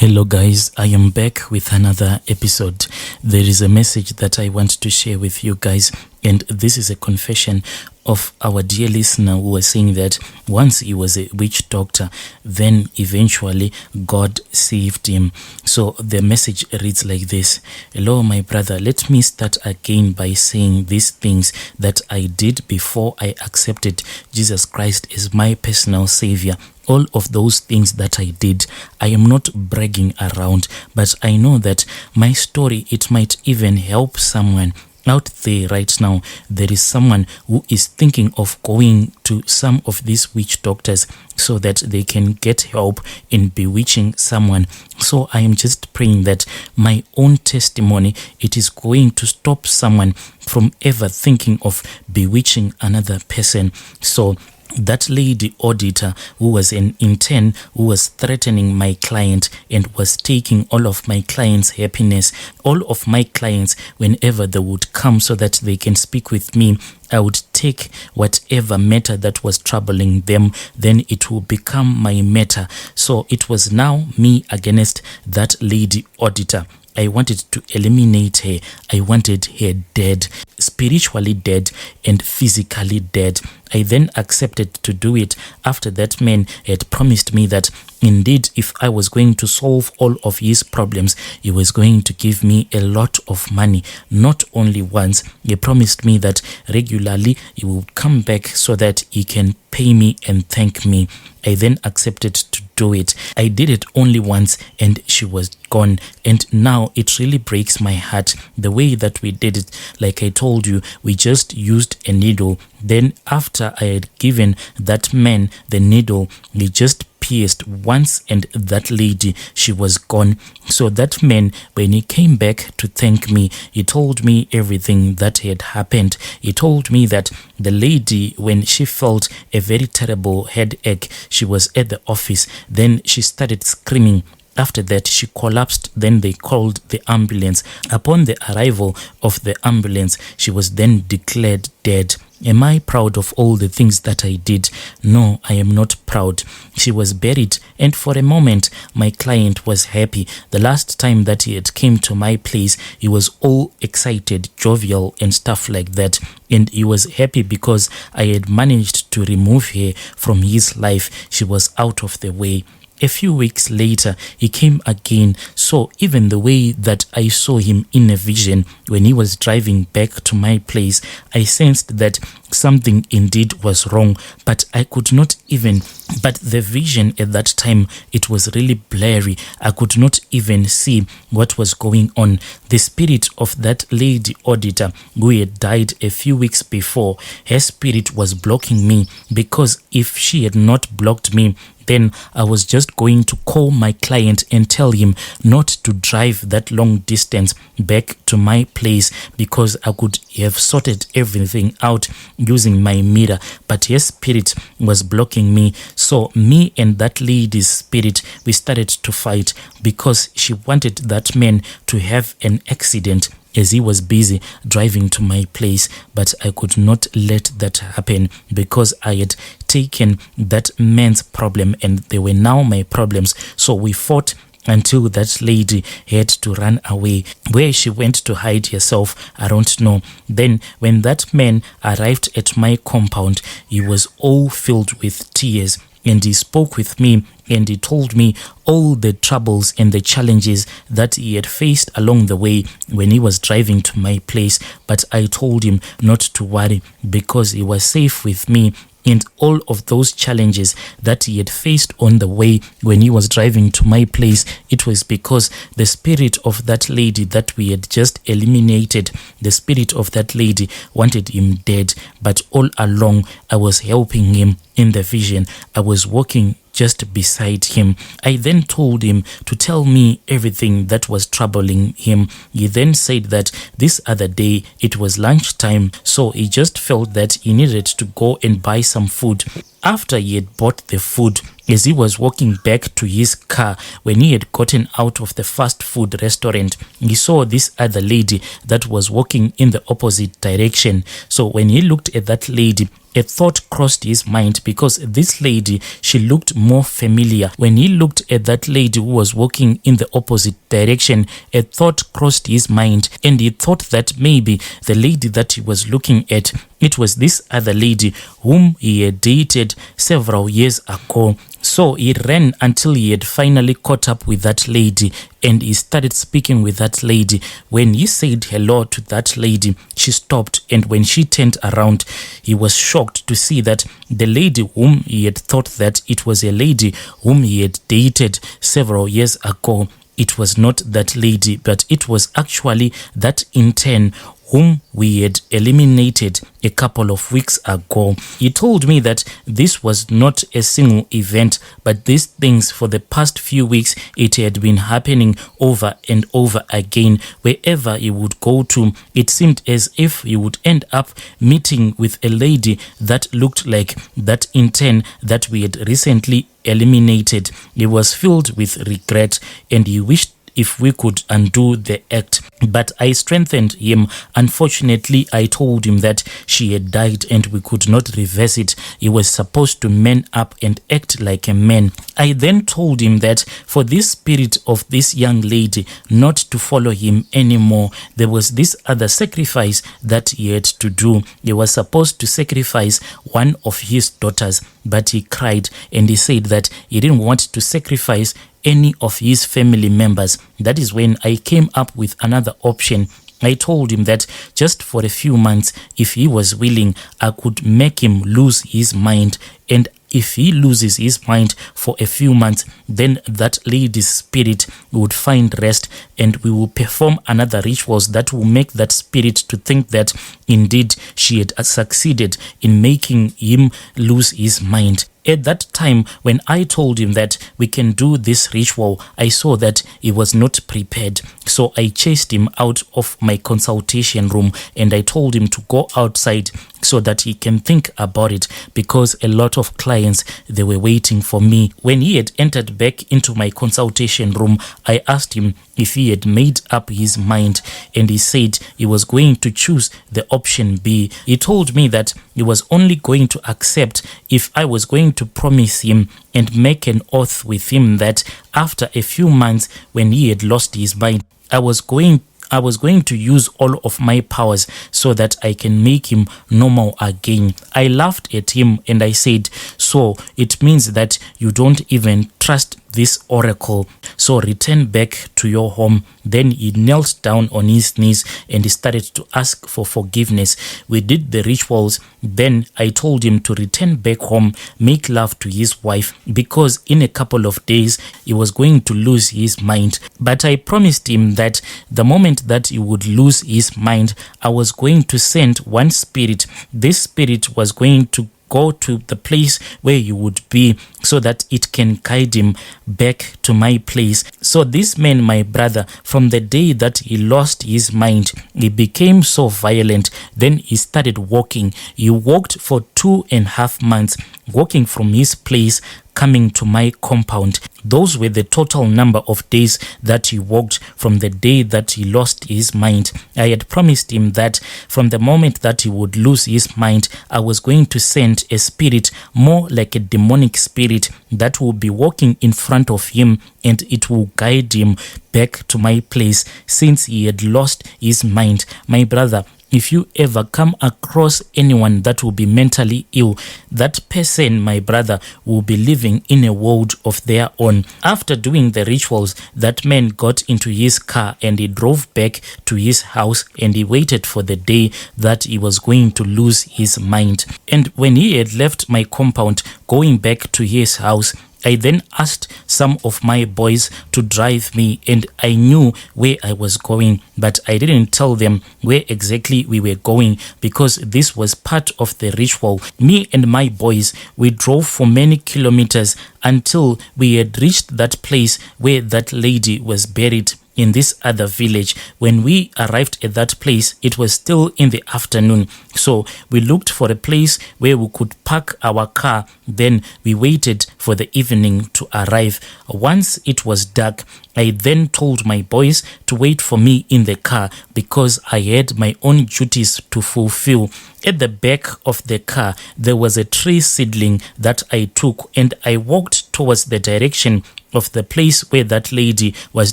Hello guys, I am back with another episode. There is a message that I want to share with you guys, and this is a confession of our dear listener who was saying that once he was a witch doctor, then eventually God saved him. So the message reads like this. Hello my brother, let me start again by saying these things that I did before I accepted Jesus Christ as my personal savior. All of those things that I did, I am not bragging around, but I know that my story, it might even help someone out there right now. There is someone who is thinking of going to some of these witch doctors so that they can get help in bewitching someone. So I am just praying that my own testimony, it is going to stop someone from ever thinking of bewitching another person. So that lady auditor who was an intern, who was threatening my client and was taking all of my clients' happiness, all of my clients, whenever they would come so that they can speak with me, I would take whatever matter that was troubling them, then it will become my matter. So it was now me against that lady auditor. I wanted to eliminate her. I wanted her dead, spiritually dead and physically dead. I then accepted to do it after that man had promised me that indeed, if I was going to solve all of his problems, he was going to give me a lot of money. Not only once, he promised me that regularly he would come back so that he can pay me and thank me. I then accepted to do it. I did it only once and she was gone. And now it really breaks my heart the way that we did it. Like I told you, we just used a needle. Then after I had given that man the needle, he just pierced once and that lady, she was gone. So that man, when he came back to thank me, he told me everything that had happened. He told me that the lady, when she felt a very terrible headache, she was at the office, then she started screaming. After that, she collapsed. Then they called the ambulance. Upon the arrival of the ambulance, she was then declared dead. Am I proud of all the things that I did? No, I am not proud. She was buried, and for a moment, my client was happy. The last time that he had came to my place, he was all excited, jovial, and stuff like that. And he was happy because I had managed to remove her from his life. She was out of the way. A few weeks later, he came again. So even the way that I saw him in a vision when he was driving back to my place, I sensed that something indeed was wrong, but I could not even, but the vision at that time, it was really blurry. I could not even see what was going on. The spirit of that lady auditor who had died a few weeks before, her spirit was blocking me, because if she had not blocked me, then I was just going to call my client and tell him not to drive that long distance back to my place, because I could have sorted everything out using my mirror, but her spirit was blocking me. So me and that lady's spirit, we started to fight because she wanted that man to have an accident as he was busy driving to my place, but I could not let that happen because I had taken that man's problem and they were now my problems. So we fought until that lady had to run away. Where she went to hide herself, I don't know. Then when that man arrived at my compound, he was all filled with tears. And he spoke with me and he told me all the troubles and the challenges that he had faced along the way when he was driving to my place. But I told him not to worry because he was safe with me. And all of those challenges that he had faced on the way when he was driving to my place, it was because the spirit of that lady that we had just eliminated, the spirit of that lady wanted him dead. But all along, I was helping him in the vision. I was walking just beside him. I then told him to tell me everything that was troubling him. He then said that this other day it was lunchtime, so he just felt that he needed to go and buy some food. After he had bought the food, as he was walking back to his car, when he had gotten out of the fast food restaurant, he saw this other lady that was walking in the opposite direction. So when he looked at that lady, a thought crossed his mind, because this lady, she looked more familiar. When he looked at that lady who was walking in the opposite direction, a thought crossed his mind, and he thought that maybe the lady that he was looking at, it was this other lady whom he had dated several years ago. So he ran until he had finally caught up with that lady, and he started speaking with that lady. When he said hello to that lady, she stopped, and when she turned around, he was shocked to see that the lady whom he had thought that it was a lady whom he had dated several years ago, it was not that lady, but it was actually that intern whom we had eliminated a couple of weeks ago. He told me that this was not a single event, but these things for the past few weeks, it had been happening over and over again. Wherever he would go to, it seemed as if he would end up meeting with a lady that looked like that intern that we had recently eliminated. He was filled with regret, and he wished if we could undo the act, but I strengthened him. Unfortunately, I told him that she had died and we could not reverse it. He was supposed to man up and act like a man. I then told him that for this spirit of this young lady not to follow him anymore, there was this other sacrifice that he had to do. He was supposed to sacrifice one of his daughters, but he cried and he said that he didn't want to sacrifice any of his family members. That is when I came up with another option. I told him that just for a few months, if he was willing, I could make him lose his mind. And if he loses his mind for a few months, then that lady's spirit would find rest, and we will perform another rituals that will make that spirit to think that indeed she had succeeded in making him lose his mind. At that time, when I told him that we can do this ritual, I saw that he was not prepared. So I chased him out of my consultation room, and I told him to go outside so that he can think about it, because a lot of clients, they were waiting for me. When he had entered back into my consultation room, I asked him if he had made up his mind, and he said he was going to choose the option B. He told me that he was only going to accept if I was going to promise him and make an oath with him that after a few months, when he had lost his mind, I was going to use all of my powers so that I can make him normal again. I laughed at him and I said, so it means that you don't even trust this oracle, so return back to your home. Then he knelt down on his knees and he started to ask for forgiveness. We did the rituals. Then I told him to return back home, make love to his wife, because in a couple of days he was going to lose his mind. But I promised him that the moment that he would lose his mind, I was going to send one spirit. This spirit was going to go to the place where you would be so that it can guide him back to my place. So this man, my brother, from the day that he lost his mind, he became so violent. Then he started walking. He walked for 2.5 months, walking from his place coming to my compound. Those were the total number of days that he walked from the day that he lost his mind. I had promised him that from the moment that he would lose his mind, I was going to send a spirit more like a demonic spirit that will be walking in front of him, and it will guide him back to my place since he had lost his mind. My brother, if you ever come across anyone that will be mentally ill, that person, my brother, will be living in a world of their own. After doing the rituals, that man got into his car and he drove back to his house, and he waited for the day that he was going to lose his mind. And when he had left my compound, going back to his house, I then asked some of my boys to drive me, and I knew where I was going, but I didn't tell them where exactly we were going because this was part of the ritual. Me and my boys, we drove for many kilometers until we had reached that place where that lady was buried in this other village. When we arrived at that place, it was still in the afternoon. So we looked for a place where we could park our car. Then we waited for the evening to arrive. Once it was dark, I then told my boys to wait for me in the car because I had my own duties to fulfill. At the back of the car, there was a tree seedling that I took, and I walked towards the direction of the place where that lady was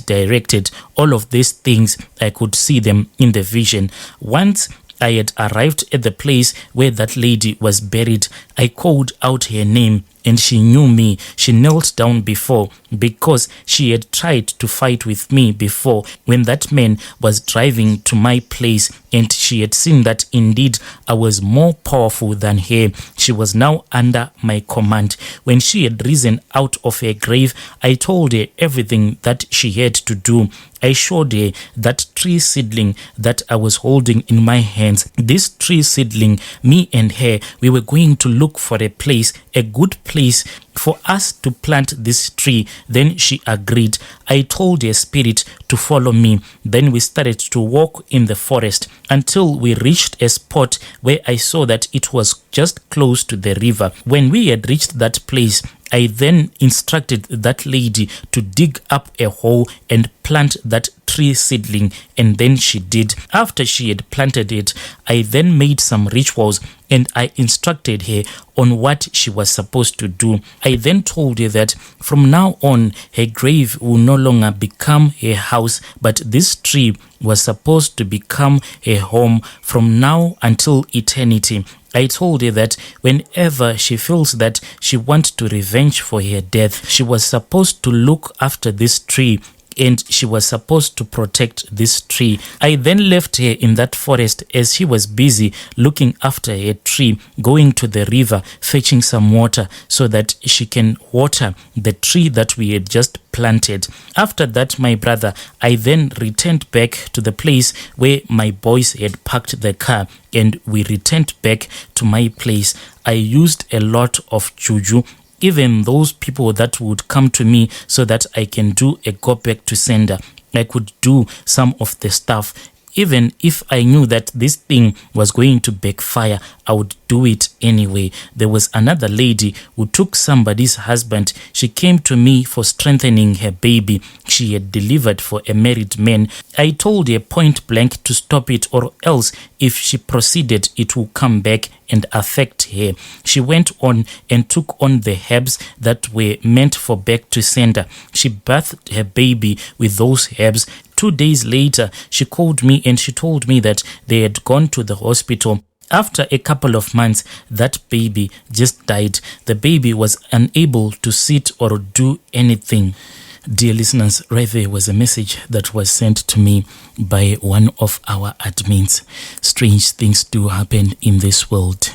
directed. All of these things, I could see them in the vision. Once I had arrived at the place where that lady was buried, I called out her name, and she knew me. She knelt down before, because she had tried to fight with me before when that man was driving to my place, and she had seen that indeed I was more powerful than her. She was now under my command. When she had risen out of her grave, I told her everything that she had to do. I showed her that tree seedling that I was holding in my hands. This tree seedling, me and her, we were going to look for a place, a good place for us to plant this tree. Then she agreed. I told her spirit to follow me. Then we started to walk in the forest until we reached a spot where I saw that it was just close to the river. When we had reached that place, I then instructed that lady to dig up a hole and plant that tree seedling, and then she did. After she had planted it, I then made some rituals and I instructed her on what she was supposed to do. I then told her that from now on, her grave will no longer become her house, but this tree was supposed to become her home from now until eternity. I told her that whenever she feels that she wants to revenge for her death, she was supposed to look after this tree and she was supposed to protect this tree. I then left her in that forest as she was busy looking after her tree, going to the river, fetching some water so that she can water the tree that we had just planted. After that, my brother, I then returned back to the place where my boys had parked the car, and we returned back to my place. I used a lot of juju, even those people that would come to me so that I can do a go back to sender. I could do some of the stuff. Even if I knew that this thing was going to backfire, I would do it anyway. There was another lady who took somebody's husband. She came to me for strengthening her baby. She had delivered for a married man. I told her point blank to stop it, or else if she proceeded, it will come back and affect her. She went on and took on the herbs that were meant for back to sender. She birthed her baby with those herbs. 2 days later, she called me and she told me that they had gone to the hospital. After a couple of months, that baby just died. The baby was unable to sit or do anything. Dear listeners, right there was a message that was sent to me by one of our admins. Strange things do happen in this world.